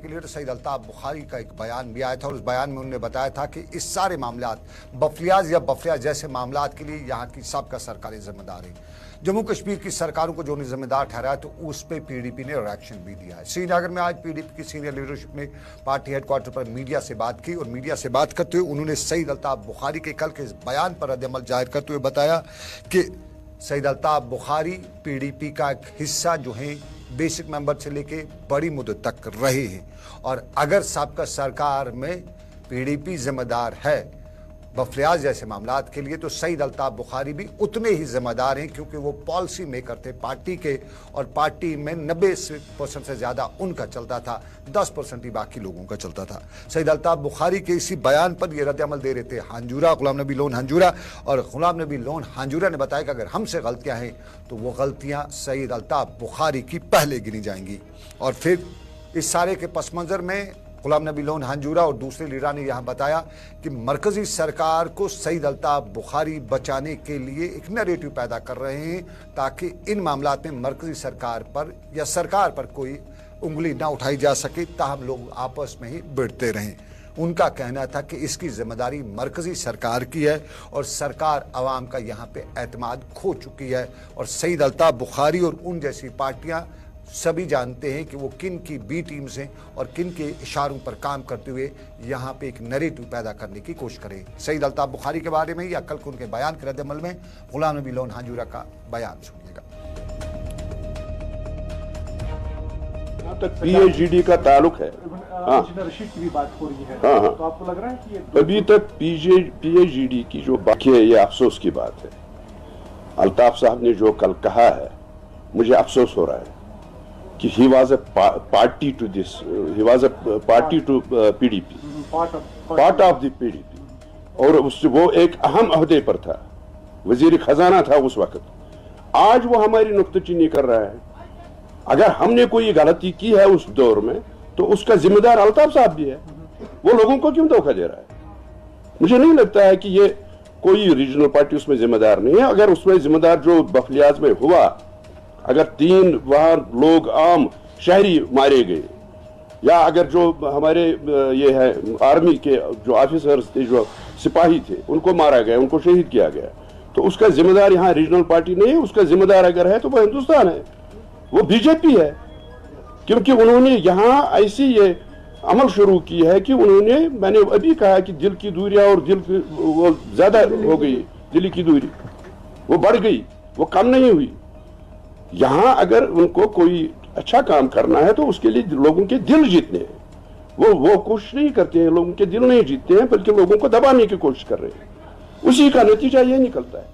के लीडर सईद अल्ताफ बुखारी का एक बयान भी आया था और उस बयान में उन्होंने बताया था कि इस सारे मामलात बफलियाज या बफलिया जैसे मामलात के लिए यहाँ की सबका सरकारी जिम्मेदार है। जम्मू कश्मीर की सरकारों को जो उन्हें जिम्मेदार ठहराया तो उस पर पीडीपी ने रिएक्शन भी दिया है। श्रीनगर में आज पीडीपी की सीनियर लीडरशिप ने पार्टी हेडक्वार्टर पर मीडिया से बात की और मीडिया से बात करते हुए उन्होंने सईद अल्ताफ बुखारी के कल के इस बयान पर रद्द-ए-अमल जाहिर करते हुए बताया कि सईद अल्ताफ बुखारी पीडीपी का एक हिस्सा जो है बेसिक मेंबर से लेके बड़ी मुद्दत तक रहे हैं और अगर सबका सरकार में पीडीपी जिम्मेदार है बफलियाज जैसे मामलात के लिए तो सईद अल्ताफ बुखारी भी उतने ही जिम्मेदार हैं क्योंकि वो पॉलिसी मेकर थे पार्टी के और पार्टी में 90% से ज़्यादा उनका चलता था, 10% ही बाकी लोगों का चलता था। सईद अल्ताफ बुखारी के इसी बयान पर ये रद्द-ए-अमल दे रहे थे हांजूरा, गुलाम नबी लोन हांजूरा, और गुलाम नबी लोन हांजूरा ने बताया कि अगर हमसे गलतियाँ हैं तो वो गलतियाँ सईद अल्ताफ बुखारी की पहले गिनी जाएंगी। और फिर इस सारे के पस मंज़र में गुलाम नबी लोन हांजूरा और दूसरे लीडर ने यहाँ बताया कि मरकजी सरकार को सईद अल्ताफ बुखारी बचाने के लिए एक नैरेटिव पैदा कर रहे हैं ताकि इन मामलात में मरकजी सरकार पर या सरकार पर कोई उंगली ना उठाई जा सके, ताहम लोग आपस में ही भिड़ते रहें। उनका कहना था कि इसकी जिम्मेदारी मरकजी सरकार की है और सरकार अवाम का यहाँ पे एतमाद खो चुकी है और सईद अल्ताफ बुखारी और उन जैसी पार्टियाँ सभी जानते हैं कि वो किन की बी टीम्स हैं और किन के इशारों पर काम करते हुए यहाँ पे एक नैरेटिव पैदा करने की कोशिश करें। सईद अल्ताफ बुखारी के बारे में या कल के उनके बयान के रद्द-ए-अमल में गुलाम नबी लोन हांजूरा का बयान सुनिएगा। जहाँ तक पीएचडी का ताल्लुक है, रशीद की भी बात हो रही है, तो आपको लग रहा है कि ये अभी तक पीएचडी की जो बाकी है ये अफसोस की बात है। अल्ताफ साहब ने जो कल कहा है मुझे अफसोस हो रहा है कि he was a party to this, he was a party to PDP, part of the PDP, और वो एक अहम अहदे पर था, वजीर खजाना था उस वक्त। आज वो हमारी नुक्ताचीनी कर रहा है। अगर हमने कोई गलती की है उस दौर में तो उसका जिम्मेदार अल्ताफ साहब भी है। वो लोगों को क्यों धोखा दे रहा है? मुझे नहीं लगता है कि ये कोई रीजनल पार्टी उसमें जिम्मेदार नहीं है। अगर उसमें जिम्मेदार जो बफलियाज में हुआ, अगर 3 वहां लोग आम शहरी मारे गए या अगर जो हमारे ये है आर्मी के जो ऑफिसर्स थे, जो सिपाही थे, उनको मारा गया, उनको शहीद किया गया, तो उसका जिम्मेदार यहाँ रीजनल पार्टी नहीं है। उसका जिम्मेदार अगर है तो वो हिंदुस्तान है, वो बीजेपी है, क्योंकि उन्होंने यहाँ ऐसी ये अमल शुरू की है कि उन्होंने, मैंने अभी कहा कि दिल की दूरियां और दिल की वो ज्यादा हो गई, दिल की दूरी वो बढ़ गई, वो कम नहीं हुई। यहाँ अगर उनको कोई अच्छा काम करना है तो उसके लिए लोगों के दिल जीतने हैं। वो कोशिश नहीं करते हैं, लोगों के दिल नहीं जीतते हैं, बल्कि लोगों को दबाने की कोशिश कर रहे हैं। उसी का नतीजा ये निकलता है।